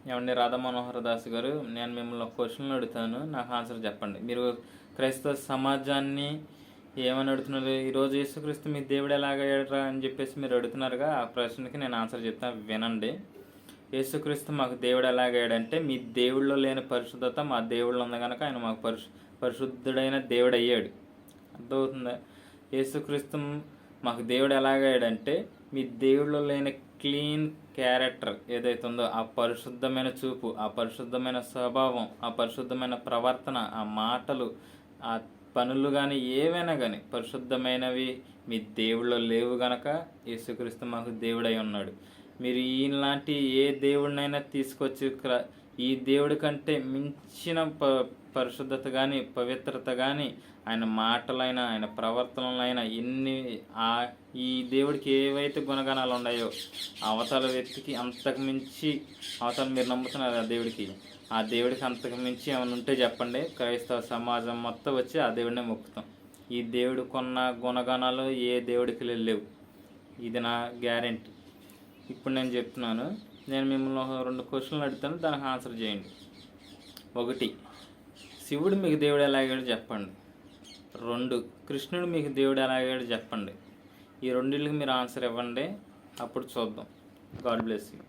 ఏమండి రాధా మనోహర్ దాస్ గారు, నేను మిమ్మల్ని ఒక క్వశ్చన్లు అడుగుతాను, నాకు ఆన్సర్ చెప్పండి. మీరు క్రైస్తవ సమాజాన్ని ఏమని అడుగుతున్నారు? ఈరోజు యేసుక్రీస్తు మీ దేవుడు ఎలాగయ్యాడరా అని చెప్పేసి మీరు అడుగుతున్నారుగా. ఆ ప్రశ్నకి నేను ఆన్సర్ చెప్తాను, వినండి. యేసుక్రీస్తు మాకు దేవుడు ఎలాగయ్యాడంటే, మీ దేవుళ్ళలో లేని పరిశుద్ధత మా దేవుళ్ళు ఉంది కనుక ఆయన మాకు పరిశుద్ధుడైన దేవుడు అయ్యాడు. అర్థమవుతుందా? యేసుక్రీస్తు మాకు దేవుడు ఎలాగయ్యాడంటే, మీ దేవుళ్ళలో లేని క్లీన్ క్యారెక్టర్ ఏదైతే ఉందో, ఆ పరిశుద్ధమైన చూపు, ఆ పరిశుద్ధమైన స్వభావం, ఆ పరిశుద్ధమైన ప్రవర్తన, ఆ మాటలు, ఆ పనులు కానీ ఏవైనా కానీ పరిశుద్ధమైనవి మీ దేవుళ్ళో లేవు గనక యేసుక్రీస్తు మాకు దేవుడై ఉన్నాడు. మీరు ఈలాంటి ఏ దేవుడినైనా తీసుకొచ్చి ఈ దేవుడి కంటే మించిన పరిశుద్ధత కానీ పవిత్రత కానీ ఆయన మాటలైనా ఆయన ప్రవర్తనలైనా ఈ దేవుడికి ఏవైతే గుణగణాలు ఉన్నాయో అవతల వ్యక్తికి అంతకు మించి అవతల మీరు నమ్ముతున్నారు ఆ దేవుడికి అంతకు మించి ఏమైనా ఉంటే చెప్పండి. క్రైస్తవ సమాజం మొత్తం వచ్చి ఆ దేవుడినే మొక్కుతాం. ఈ దేవుడు కొన్న గుణగణాలు ఏ దేవుడికి లేవు. ఇది నా గ్యారెంటీ. ఇప్పుడు నేను చెప్తున్నాను. నేను మిమ్మల్ని 2 క్వశ్చన్లు అడుగుతాను, దానికి ఆన్సర్ చేయండి. 1, శివుడు మీకు దేవుడు ఎలాగాడో చెప్పండి. 2, కృష్ణుడు మీకు దేవుడు ఎలాగాడో చెప్పండి. ఈ రెండింటికి మీరు ఆన్సర్ ఇవ్వండి, అప్పుడు చూద్దాం. God bless you.